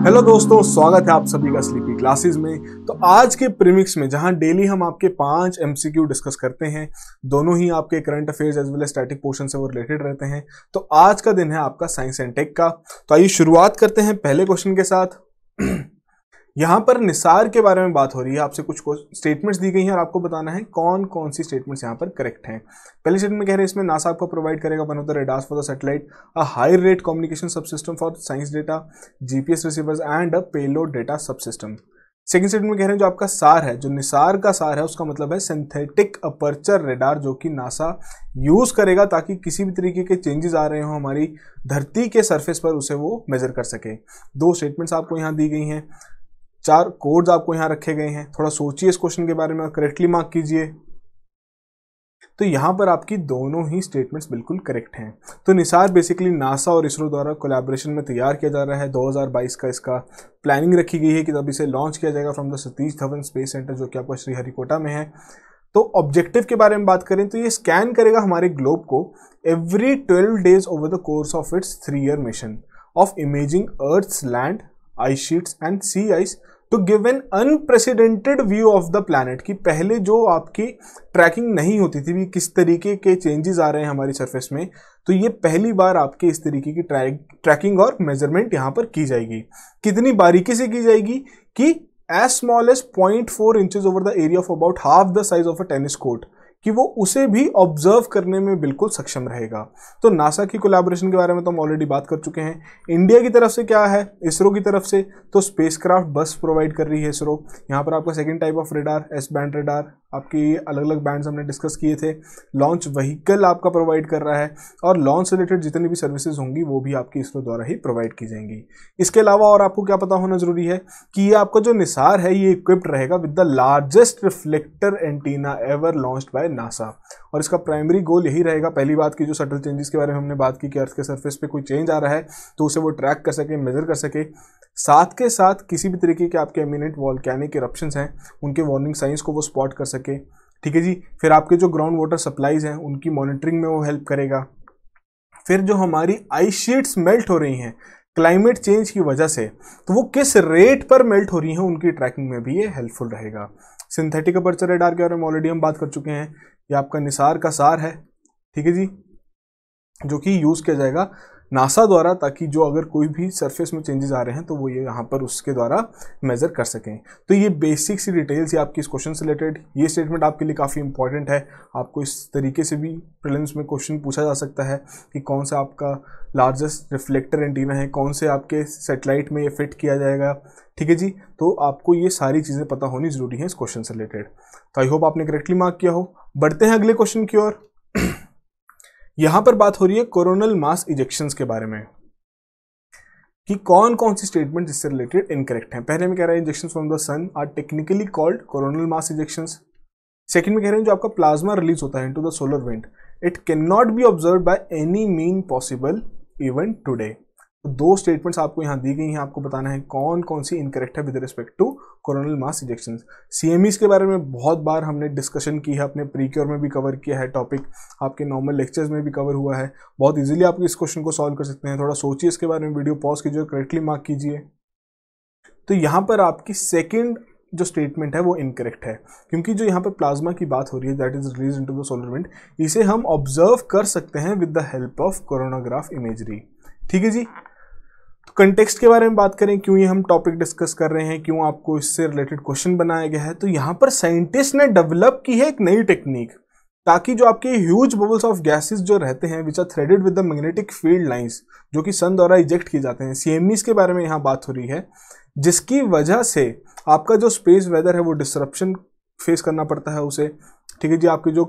Hello दोस्तों, स्वागत है आप सभी का स्लीपी क्लासेस में। तो आज के प्रीमिक्स में जहां डेली हम आपके 5 एमसीक्यू डिस्कस करते हैं, दोनों ही आपके current affairs as well as static portion से वो रिलेटेड रहते हैं। तो आज का दिन है आपका साइंस एंड टेक का। तो आइए शुरुआत करते हैं पहले क्वेश्चन के साथ। यहां पर निसार के बारे में बात हो रही है, आपसे कुछ स्टेटमेंट्स दी गई हैं और आपको बताना है कौन कौन सी स्टेटमेंट्स यहां पर करेक्ट हैं। पहले स्टेटमेंट में कह रहे हैं इसमें नासा आपको प्रोवाइड करेगा one of the radars for the satellite, a high rate communication subsystem for science data, GPS receivers and a payload data subsystem. Second statement में कह रहे हैं जो आपका सार है, जो निसार का सार है, उसका मतलब है सिंथेटिक अपर्चर रेडार, जो कि नासा यूज करेगा ताकि किसी भी तरीके के चेंजेस आ रहे हो हमारी धरती के सरफेस पर उसे वो मेजर कर सके। दो स्टेटमेंट्स आपको यहाँ दी गई हैं, 4 कोड्स आपको यहां रखे गए हैं। थोड़ा सोचिए इस क्वेश्चन के बारे में और करेक्टली मार्क कीजिए। तो यहां पर आपकी दोनों ही स्टेटमेंट्स बिल्कुल करेक्ट हैं। तो निसार बेसिकली नासा और इसरो द्वारा कोलैबोरेशन में तैयार किया जा रहा है। 2022 का इसका प्लानिंग रखी गई है कि तब इसे लॉन्च किया जाएगा from the Satish Dhawan space centre, जो कि आपका श्रीहरिकोटा में है। तो ऑब्जेक्टिव के बारे में बात करें तो ये स्कैन करेगा हमारे ग्लोब को every 12 days over the course of its 3 year mission of imaging earth's land, ice sheets and sea ice to give an unprecedented view of the planet. की पहले जो आपकी ट्रैकिंग नहीं होती थी भी किस तरीके के चेंजेस आ रहे हैं हमारी सरफेस में, तो ये पहली बार आपके इस तरीके की ट्रैकिंग और मेजरमेंट यहां पर की जाएगी। कितनी बारीकी से की जाएगी कि as small as 0.4 inches over the area of about half the size of a tennis court, कि वो उसे भी ऑब्जर्व करने में बिल्कुल सक्षम रहेगा। तो नासा की कोलैबोरेशन के बारे में तो हम ऑलरेडी बात कर चुके हैं। इंडिया की तरफ से क्या है, इसरो की तरफ से तो स्पेसक्राफ्ट बस प्रोवाइड कर रही है इसरो। यहाँ पर आपका second type of radar, S band radar, आपकी अलग अलग बैंड्स हमने डिस्कस किए थे। लॉन्च व्हीकल आपका प्रोवाइड कर रहा है और लॉन्च से रिलेटेड जितनी भी सर्विसेज होंगी वो भी आपकी इसरो द्वारा ही प्रोवाइड की जाएंगी। इसके अलावा और आपको क्या पता होना जरूरी है कि ये आपका जो निसार है ये इक्विप्ड रहेगा with the largest reflector antenna ever launched by NASA. और इसका प्राइमरी गोल यही रहेगा, पहली बात की जो सटल चेंजेस के बारे में हमने बात की कि अर्थ के सरफेस पे कोई चेंज आ रहा है तो उसे वो ट्रैक कर सके, मेजर कर सके। साथ के साथ किसी भी तरीके के आपके इमिनेंट वॉल्केनिक इरप्शंस हैं उनके वार्निंग साइंस को वो स्पॉट कर सके। ठीक है जी। फिर आपके जो ग्राउंड वाटर सप्लाईज हैं उनकी मॉनिटरिंग में वो हेल्प करेगा। फिर जो हमारी आइस शीट्स मेल्ट हो रही हैं क्लाइमेट चेंज की वजह से, तो वो किस रेट पर मेल्ट हो रही हैं उनकी ट्रैकिंग में भी ये हेल्पफुल रहेगा। सिंथेटिक अपर्चर रेडार के बारे में ऑलरेडी हम बात कर चुके हैं। ये आपका निसार का सार है, ठीक है जी, जो कि यूज किया जाएगा नासा द्वारा ताकि जो अगर कोई भी सरफेस में चेंजेस आ रहे हैं तो वो ये यहाँ पर उसके द्वारा मेजर कर सकें। तो ये बेसिक सी डिटेल्स ये आपकी इस क्वेश्चन से रिलेटेड। ये स्टेटमेंट आपके लिए काफ़ी इंपॉर्टेंट है। आपको इस तरीके से भी प्रीलिम्स में क्वेश्चन पूछा जा सकता है कि कौन सा आपका लार्जेस्ट रिफ्लेक्टर एंटीना है, कौन से आपके सैटेलाइट में ये फिट किया जाएगा। ठीक है जी। तो आपको ये सारी चीज़ें पता होनी जरूरी है इस क्वेश्चन से रिलेटेड। तो आई होप आपने करेक्टली मार्क किया हो। बढ़ते हैं अगले क्वेश्चन की ओर। यहां पर बात हो रही है कोरोनल मास इजेक्शंस के बारे में कि कौन कौन सी स्टेटमेंट इससे रिलेटेड इनकरेक्ट हैं। पहले में कह रहा है injections from the sun are technically called coronal mass ejections. Second में कह रहे हैं जो आपका प्लाज्मा रिलीज होता है into the solar wind, it can not be observe by any mean possible even today. तो 2 स्टेटमेंट्स आपको यहां दी गई हैं, आपको बताना है कौन कौन सी इनकरेक्ट है with respect to coronal mass ejections. CMEs के बारे में बहुत बार हमने डिस्कशन की है, अपने प्रीक्योर में भी कवर किया है टॉपिक, आपके नॉर्मल लेक्चर्स में भी कवर हुआ है। बहुत इजीली आप इस क्वेश्चन को सॉल्व कर सकते हैं। थोड़ा सोचिए इसके बारे में, वीडियो पॉज कीजिए, करेक्टली मार्क कीजिए। तो यहाँ पर आपकी सेकेंड जो स्टेटमेंट है वो इनकरेक्ट है, क्योंकि जो यहाँ पर प्लाज्मा की बात हो रही है that is release into the solar wind, इसे हम ऑब्जर्व कर सकते हैं with the help of coronagraph imagery. ठीक है जी। तो कंटेक्स्ट के बारे में बात करें, क्यों ये हम टॉपिक डिस्कस कर रहे हैं, क्यों आपको इससे रिलेटेड क्वेश्चन बनाया गया है। तो यहाँ पर साइंटिस्ट ने डेवलप की है एक नई टेक्निक ताकि जो आपके ह्यूज बबल्स ऑफ गैसेस जो रहते हैं which are threaded with the magnetic field lines, जो कि सन द्वारा इजेक्ट किए जाते हैं, सीएमईस के बारे में यहाँ बात हो रही है, जिसकी वजह से आपका जो स्पेस वेदर है वो डिसरप्शन फेस करना पड़ता है उसे। ठीक है जी। आपके जो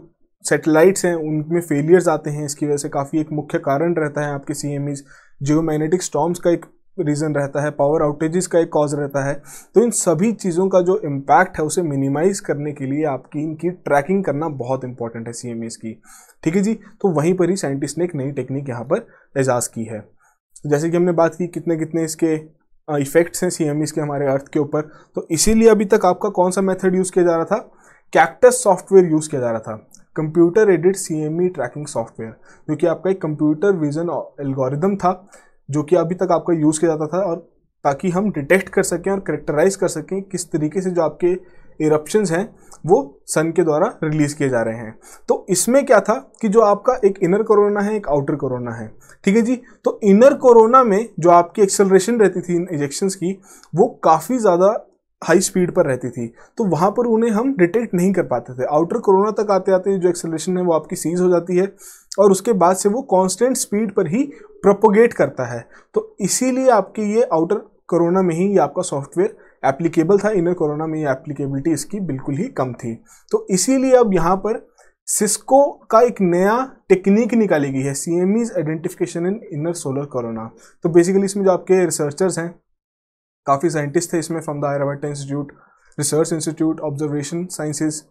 सैटेलाइट्स हैं उनमें फेलियर्स आते हैं, इसकी वजह से काफ़ी एक मुख्य कारण रहता है आपके सीएमईस। जियोमैग्नेटिक स्टॉर्म्स का एक रीज़न रहता है, पावर आउटेजेस का एक कॉज रहता है। तो इन सभी चीज़ों का जो इम्पैक्ट है उसे मिनिमाइज करने के लिए आपकी इनकी ट्रैकिंग करना बहुत इंपॉर्टेंट है सीएमईस की। ठीक है जी। तो वहीं पर ही साइंटिस्ट ने एक नई टेक्निक यहाँ पर एजाज की है। जैसे कि हमने बात की कितने कितने इसके इफेक्ट्स हैं सीएमईस के हमारे अर्थ के ऊपर, तो इसीलिए अभी तक आपका कौन सा मेथड यूज़ किया जा रहा था, कैक्टस सॉफ्टवेयर यूज़ किया जा रहा था, computer aided CME tracking software, जो कि आपका एक कंप्यूटर विजन एल्गोरिदम था जो कि अभी तक आपका यूज़ किया जाता था और ताकि हम डिटेक्ट कर सकें और करेक्टराइज कर सकें किस तरीके से जो आपके इरप्शंस हैं वो सन के द्वारा रिलीज किए जा रहे हैं। तो इसमें क्या था कि जो आपका एक इनर कोरोना है, एक आउटर कोरोना है, ठीक है जी। तो इनर कोरोना में जो आपकी एक्सेलरेशन रहती थी इन इजेक्शंस की, वो काफ़ी ज़्यादा हाई स्पीड पर रहती थी, तो वहाँ पर उन्हें हम डिटेक्ट नहीं कर पाते थे। आउटर कोरोना तक आते आते जो एक्सेलरेशन है वो आपकी सीज हो जाती है और उसके बाद से वो कांस्टेंट स्पीड पर ही प्रोपोगेट करता है। तो इसीलिए आपके ये आउटर कोरोना में ही ये आपका सॉफ्टवेयर एप्लीकेबल था, इनर कोरोना में ये एप्लीकेबिलिटी इसकी बिल्कुल ही कम थी। तो इसीलिए अब यहाँ पर सिस्को का एक नया टेक्निक निकाली गई है, CME's identification in inner solar corona. तो बेसिकली इसमें जो आपके रिसर्चर्स हैं, काफ़ी साइंटिस्ट थे इसमें, from the Aryabhatta institute, research institute, observation sciences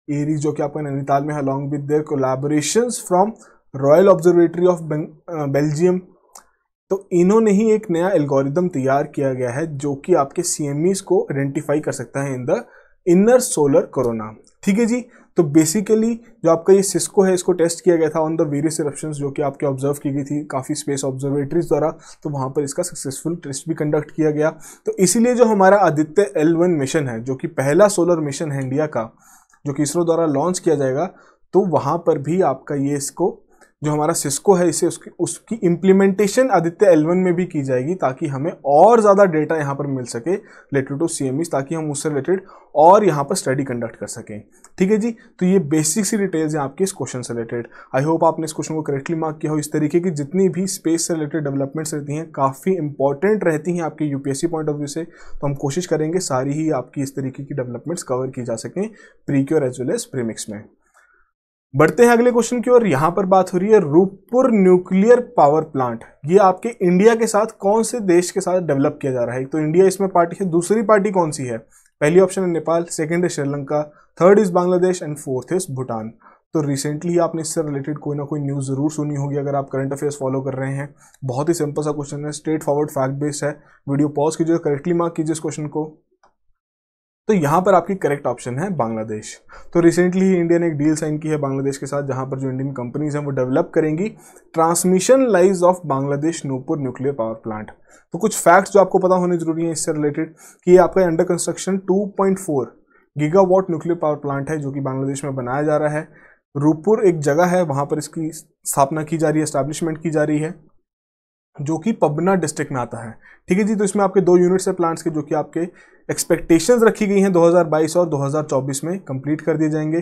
ARIES जो कि आपका नैनीताल में, along with their collaborations from royal observatory of Belgium. तो इन्होंने ही एक नया एल्गोरिदम तैयार किया गया है जो कि आपके CMEs को आइडेंटिफाई कर सकता है in the inner solar corona, ठीक है जी। तो बेसिकली जो आपका ये सिस्को है, इसको टेस्ट किया गया था ऑन द वेरियस इरप्शंस जो कि आपके ऑब्जर्व की गई थी काफ़ी स्पेस ऑब्जर्वेटरीज द्वारा, तो वहाँ पर इसका सक्सेसफुल टेस्ट भी कंडक्ट किया गया। तो इसीलिए जो हमारा आदित्य L1 मिशन है, जो कि पहला सोलर मिशन है इंडिया का, जो कि इसरो द्वारा लॉन्च किया जाएगा, तो वहाँ पर भी आपका ये इसको जो हमारा सिस्को है इसे उसकी इम्प्लीमेंटेशन आदित्य L1 में भी की जाएगी, ताकि हमें और ज़्यादा डेटा यहाँ पर मिल सके रिलेटेड टू CMEs, ताकि हम उससे रिलेटेड और यहाँ पर स्टडी कंडक्ट कर सकें, ठीक है जी। तो ये बेसिक सी डिटेल्स हैं आपके इस क्वेश्चन से रिलेटेड। आई होप आपने इस क्वेश्चन को करेक्टली मार्क किया हो। इस तरीके की जितनी भी स्पेस से रिलेटेड डेवलपमेंट्स रहती हैं काफ़ी इंपॉर्टेंट रहती हैं आपके UPSC पॉइंट ऑफ व्यू से, तो हम कोशिश करेंगे सारी ही आपकी इस तरीके की डेवलपमेंट्स कवर की जा सकें pre cure as well as premix में। बढ़ते हैं अगले क्वेश्चन की ओर। यहां पर बात हो रही है रूपपुर न्यूक्लियर पावर प्लांट। ये आपके इंडिया के साथ कौन से देश के साथ डेवलप किया जा रहा है? तो इंडिया इसमें पार्टी है, दूसरी पार्टी कौन सी है? पहली ऑप्शन है नेपाल, सेकंड है Sri Lanka, third is Bangladesh and fourth is Bhutan. तो रिसेंटली आपने इससे रिलेटेड कोई ना कोई न्यूज़ जरूर सुनी होगी अगर आप करंट अफेयर्स फॉलो कर रहे हैं। बहुत ही सिंपल सा क्वेश्चन है, स्ट्रेट फॉरवर्ड फैक्ट बेस्ड है। वीडियो पॉज कीजिए, करेक्टली मार्क कीजिए इस क्वेश्चन को। तो यहां पर आपकी करेक्ट ऑप्शन है बांग्लादेश। तो रिसेंटली ही इंडिया ने एक डील साइन की है बांग्लादेश के साथ, जहां पर जो इंडियन कंपनीज हैं वो डेवलप करेंगी transmission lines of Bangladesh Nupur nuclear power plant. तो कुछ फैक्ट्स जो आपको पता होने जरूरी है इससे रिलेटेड कि ये आपका under construction 2.4 gigawatt nuclear power plant है जो कि बांग्लादेश में बनाया जा रहा है। रूपपुर एक जगह है, वहां पर इसकी स्थापना की जा रही है, एस्टैब्लिशमेंट की जा रही है, जो कि पबना डिस्ट्रिक्ट में आता है, ठीक है जी। तो इसमें आपके 2 यूनिट्स है प्लांट्स के, जो कि आपके एक्सपेक्टेशंस रखी गई हैं 2022 और 2024 में कंप्लीट कर दिए जाएंगे।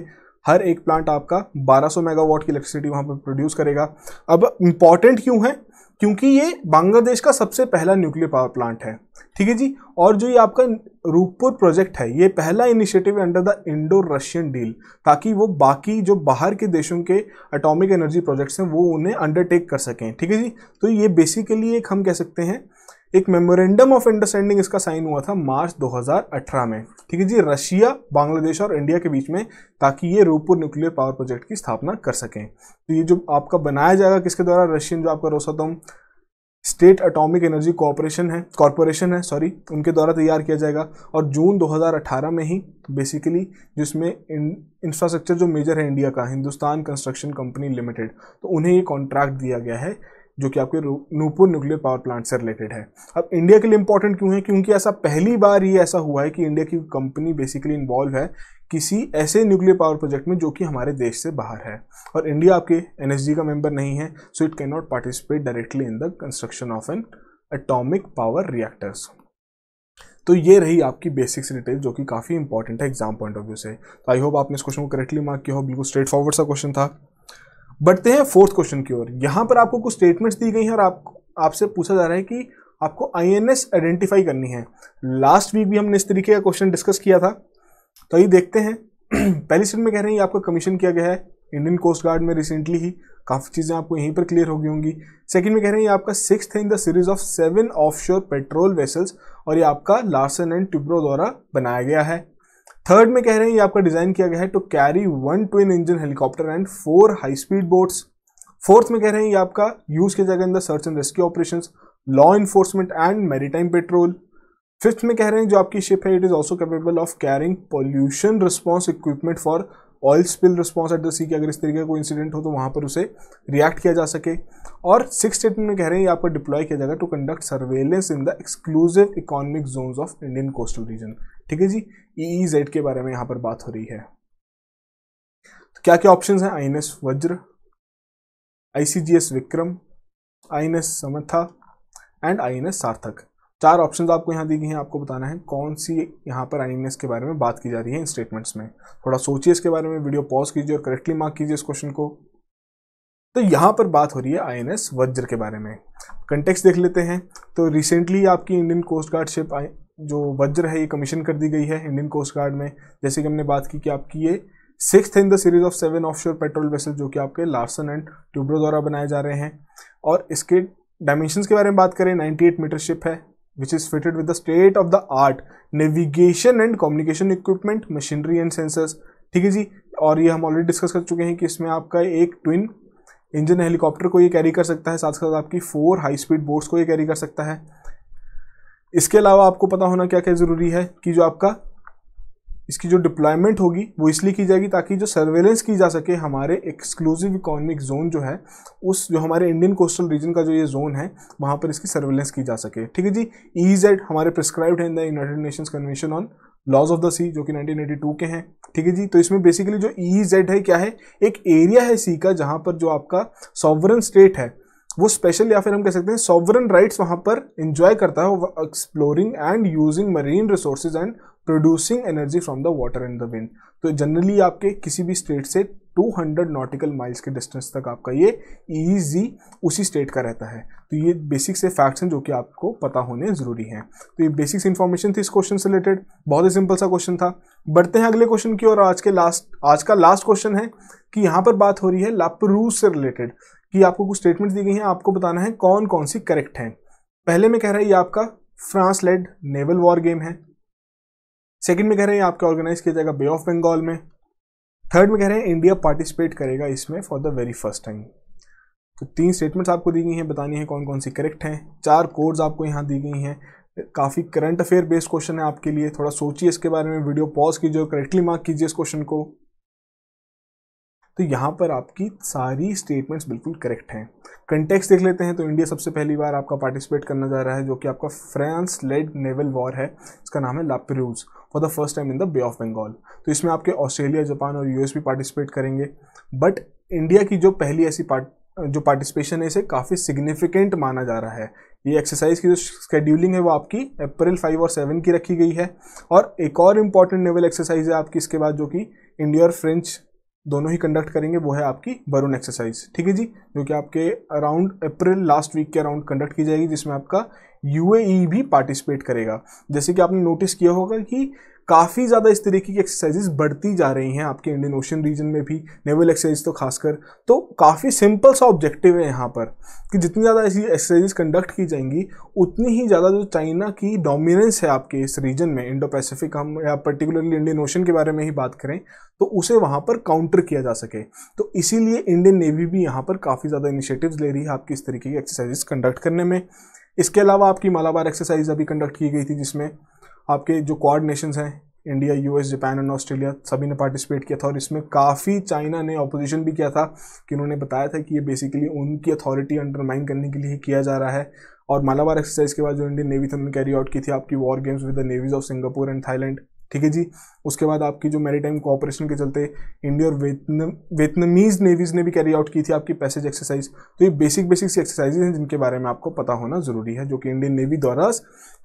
हर एक प्लांट आपका 1200 मेगावाट की इलेक्ट्रिसिटी वहां पर प्रोड्यूस करेगा। अब इंपॉर्टेंट क्यों है? क्योंकि ये बांग्लादेश का सबसे पहला न्यूक्लियर पावर प्लांट है, ठीक है जी। और जो ये आपका रूपपुर प्रोजेक्ट है, ये पहला इनिशिएटिव है under the Indo Russian deal, ताकि वो बाकी जो बाहर के देशों के एटॉमिक एनर्जी प्रोजेक्ट्स हैं वो उन्हें अंडरटेक कर सकें, ठीक है जी। तो ये बेसिकली एक हम कह सकते हैं एक मेमोरेंडम ऑफ अंडरस्टैंडिंग इसका साइन हुआ था मार्च 2018 में, ठीक है जी, रशिया, बांग्लादेश और इंडिया के बीच में, ताकि ये रूपपुर न्यूक्लियर पावर प्रोजेक्ट की स्थापना कर सकें। तो ये जो आपका बनाया जाएगा किसके द्वारा? रशियन जो आपका रोसातोम स्टेट एटॉमिक एनर्जी कॉरपोरेशन है, उनके द्वारा तैयार किया जाएगा। और जून 2018 में ही बेसिकली जिसमें इंफ्रास्ट्रक्चर जो मेजर है इंडिया का, हिंदुस्तान कंस्ट्रक्शन कंपनी लिमिटेड, तो उन्हें ये कॉन्ट्रैक्ट दिया गया है जो कि आपके नूपुर न्यूक्लियर पावर प्लांट से रिलेटेड है। अब इंडिया के लिए इंपॉर्टेंट क्यों है? क्योंकि ऐसा पहली बार ये ऐसा हुआ है कि इंडिया की कंपनी बेसिकली इन्वॉल्व है किसी ऐसे न्यूक्लियर पावर प्रोजेक्ट में जो कि हमारे देश से बाहर है, और इंडिया आपके NSG का मेंबर नहीं है, so it can not participate directly in the construction of N atomic power reactors. तो ये रही आपकी बेसिक्स डिटेल जो कि काफ़ी इंपॉर्टेंट है एग्जाम पॉइंट ऑफ व्यू से। तो आई होप आपने इस क्वेश्चन को करेक्टली मार्क किया हो, बिल्कुल स्ट्रेट फॉरवर्ड सा क्वेश्चन था। बढ़ते हैं फोर्थ क्वेश्चन की ओर। यहां पर आपको कुछ स्टेटमेंट्स दी गई हैं और आपसे पूछा जा रहा है कि आपको INS आइडेंटिफाई करनी है। लास्ट वीक भी हमने इस तरीके का क्वेश्चन डिस्कस किया था, तो ये देखते हैं। पहली स्टेटमेंट में कह रहे हैं आपका कमीशन किया गया है इंडियन कोस्ट गार्ड में रिसेंटली ही, काफ़ी चीज़ें आपको यहीं पर क्लियर हो गई होंगी। सेकंड में कह रहे हैं ये आपका 6th है in the series of 7 offshore patrol vessels, और ये आपका लार्सन एंड टुब्रो द्वारा बनाया गया है। थर्ड में कह रहे हैं ये आपका डिजाइन किया गया है to carry 1 twin engine helicopter and 4 high speed boats. Fourth में कह रहे हैं ये आपका यूज किया जाएगा in the search and rescue operations, law enforcement and maritime patrol. Fifth में कह रहे हैं जो आपकी शिप है it is also capable of carrying pollution response equipment for oil spill response at the sea, कि अगर इस तरीके का कोई इंसिडेंट हो तो वहां पर उसे रिएक्ट किया जा सके। और 6 स्टेटमेंट में कह रहे हैं आपको डिप्लॉय किया जाएगा to conduct surveillance in the exclusive economic zones of Indian coastal region. ठीक है जी, EEZ के बारे में यहां पर बात हो रही है। तो क्या क्या ऑप्शंस हैं? INS वज्र, ICGS Vikram, INS Samartha and INS सार्थक। 4 ऑप्शंस आपको यहाँ दी गई हैं, आपको बताना है कौन सी यहाँ पर INS के बारे में बात की जा रही है इन स्टेटमेंट्स में। थोड़ा सोचिए इसके बारे में, वीडियो पॉज कीजिए और करेक्टली मार्क कीजिए इस क्वेश्चन को। तो यहाँ पर बात हो रही है INS वज्र के बारे में। कंटेक्स्ट देख लेते हैं। तो रिसेंटली आपकी इंडियन कोस्ट गार्ड शिप जो वज्र है ये कमीशन कर दी गई है इंडियन कोस्ट गार्ड में। जैसे कि हमने बात की कि आपकी ये 6th in the series of 7 offshore patrol vessel जो कि आपके लार्सन एंड ट्यूब्रो द्वारा बनाए जा रहे हैं। और इसके डायमेंशंस के बारे में बात करें, 98 मीटर शिप है which is fitted with the state of the art navigation and communication equipment, machinery and sensors. ठीक है जी, और ये हम ऑलरेडी डिस्कस कर चुके हैं कि इसमें आपका एक ट्विन इंजन हेलीकॉप्टर को ये कैरी कर सकता है, साथ साथ आपकी 4 हाई स्पीड बोट्स को ये कैरी कर सकता है। इसके अलावा आपको पता होना क्या क्या जरूरी है कि जो आपका इसकी जो डिप्लॉयमेंट होगी वो इसलिए की जाएगी ताकि जो सर्वेलेंस की जा सके हमारे एक्सक्लूसिव इकोनॉमिक जोन जो है, उस जो हमारे इंडियन कोस्टल रीजन का जो ये जोन है वहां पर इसकी सर्वेलेंस की जा सके। ठीक है जी, EEZ हमारे प्रिस्क्राइब्ड है in the United Nations convention on laws of the sea जो कि 1982 के हैं। ठीक है जी, तो इसमें बेसिकली जो EEZ है क्या है, एक एरिया है सी का जहां पर जो आपका सॉवरन स्टेट है वो स्पेशल या फिर हम कह सकते हैं सॉवरन राइट्स वहां पर एंजॉय करता है, exploring and using marine resources and producing energy from the water and the wind. तो जनरली आपके किसी भी स्टेट से 200 नॉटिकल माइल्स के डिस्टेंस तक आपका ये EEZ उसी स्टेट का रहता है। तो ये बेसिक से फैक्ट्स हैं जो कि आपको पता होने जरूरी हैं। तो ये बेसिक्स इंफॉर्मेशन थी इस क्वेश्चन से रिलेटेड, बहुत ही सिंपल सा क्वेश्चन था। बढ़ते हैं अगले क्वेश्चन की और आज का लास्ट क्वेश्चन है कि यहाँ पर बात हो रही है लापेरूज से रिलेटेड, कि आपको कुछ स्टेटमेंट्स दी गई हैं, आपको बताना है कौन कौन सी करेक्ट हैं। पहले में कह रहा है ये आपका France led naval war game है। सेकंड में कह रहे हैं आपका ऑर्गेनाइज किया जाएगा बे ऑफ बंगाल में। थर्ड में कह रहे हैं इंडिया पार्टिसिपेट करेगा इसमें for the very first time. तो 3 स्टेटमेंट्स आपको दी गई हैं, बतानी है कौन कौन सी करेक्ट हैं। 4 कोड्स आपको यहाँ दी गई हैं। काफ़ी करंट अफेयर बेस्ड क्वेश्चन है आपके लिए, थोड़ा सोचिए इसके बारे में, वीडियो पॉज कीजिए और करेक्टली मार्क कीजिए इस क्वेश्चन को। तो यहाँ पर आपकी सारी स्टेटमेंट्स बिल्कुल करेक्ट हैं। कंटेक्स्ट देख लेते हैं। तो इंडिया सबसे पहली बार आपका पार्टिसिपेट करना जा रहा है जो कि आपका फ्रांस लेड नेवल वॉर है, इसका नाम है La Perouse, for the first time in the bay of Bengal. तो इसमें आपके ऑस्ट्रेलिया, जापान और US भी पार्टिसिपेट करेंगे। बट इंडिया की जो पहली ऐसी जो पार्टिसिपेशन है इसे काफ़ी सिग्निफिकेंट माना जा रहा है। ये एक्सरसाइज की जो शेड्यूलिंग है वो आपकी अप्रैल 5 और 7 की रखी गई है। और एक और इम्पॉर्टेंट नेवल एक्सरसाइज है आपकी इसके बाद जो कि इंडिया और फ्रेंच दोनों ही कंडक्ट करेंगे, वो है आपकी बरून एक्सरसाइज। ठीक है जी, जो कि आपके अराउंड अप्रैल लास्ट वीक के अराउंड कंडक्ट की जाएगी, जिसमें आपका UAE भी पार्टिसिपेट करेगा। जैसे कि आपने नोटिस किया होगा कि काफ़ी ज़्यादा इस तरीके की एक्सरसाइजेस बढ़ती जा रही हैं आपके इंडियन ओशन रीजन में भी, नेवल एक्सरसाइज तो खासकर। तो काफ़ी सिंपल सा ऑब्जेक्टिव है यहाँ पर कि जितनी ज़्यादा ऐसी एक्सरसाइजेस कंडक्ट की जाएंगी उतनी ही ज़्यादा जो चाइना की डोमिनेंस है आपके इस रीजन में, इंडो पैसिफिक, हम या पर्टिकुलरली इंडियन ओशन के बारे में ही बात करें, तो उसे वहाँ पर काउंटर किया जा सके। तो इसीलिए इंडियन नेवी भी यहाँ पर काफ़ी ज़्यादा इनिशिएटिव्स ले रही है आपकी इस तरीके की एक्सरसाइजेस कंडक्ट करने में। इसके अलावा आपकी मालाबार एक्सरसाइज अभी कंडक्ट की गई थी, जिसमें आपके जो क्वाड नेशंस हैं, इंडिया, US, जापान और ऑस्ट्रेलिया, सभी ने पार्टिसिपेट किया था। और इसमें काफ़ी चाइना ने ऑपोजिशन भी किया था कि उन्होंने बताया था कि ये बेसिकली उनकी अथॉरिटी अंडरमाइन करने के लिए ही किया जा रहा है। और मालाबार एक्सरसाइज के बाद जो इंडियन नेवी थी उन्होंने कैरी आउट की थी आपकी war games with the navies of Singapore and Thailand. ठीक है जी, उसके बाद आपकी जो मैरीटाइम कोऑपरेशन के चलते इंडिया और वियतनामीज नेवीज ने भी कैरी आउट की थी आपकी पैसेज एक्सरसाइज। तो ये बेसिक सी एक्सरसाइजेज हैं जिनके बारे में आपको पता होना जरूरी है, जो कि इंडियन नेवी द्वारा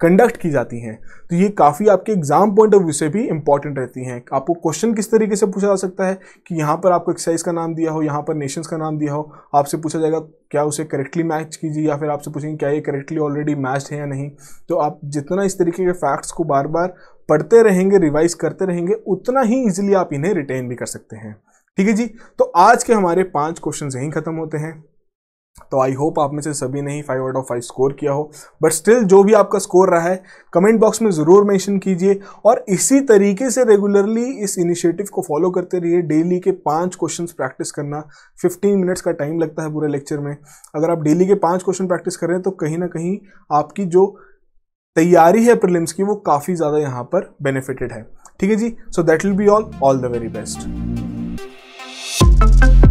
कंडक्ट की जाती हैं। तो ये काफ़ी आपके एग्जाम पॉइंट ऑफ व्यू से भी इंपॉर्टेंट रहती हैं। आपको क्वेश्चन किस तरीके से पूछा जा सकता है कि यहाँ पर आपको एक्सरसाइज का नाम दिया हो, यहाँ पर नेशंस का नाम दिया हो, आपसे पूछा जाएगा क्या उसे करेक्टली मैच कीजिए, या फिर आपसे पूछेंगे क्या ये करेक्टली ऑलरेडी मैच्ड है या नहीं। तो आप जितना इस तरीके के फैक्ट्स को बार बार पढ़ते रहेंगे, रिवाइज करते रहेंगे, उतना ही इजीली आप इन्हें रिटेन भी कर सकते हैं। ठीक है जी, तो आज के हमारे 5 क्वेश्चन यहीं खत्म होते हैं। तो आई होप आप में से सभी ने ही 5 आउट ऑफ 5 स्कोर किया हो, बट स्टिल जो भी आपका स्कोर रहा है कमेंट बॉक्स में ज़रूर मेंशन कीजिए। और इसी तरीके से रेगुलरली इस इनिशिएटिव को फॉलो करते रहिए। डेली के 5 क्वेश्चंस प्रैक्टिस करना, 15 मिनट्स का टाइम लगता है पूरे लेक्चर में। अगर आप डेली के 5 क्वेश्चन प्रैक्टिस कर रहे हैं तो कहीं ना कहीं आपकी जो तैयारी है प्रीलिम्स की वो काफ़ी ज़्यादा यहाँ पर बेनिफिटेड है। ठीक है जी, so that will be all the very best. हैं।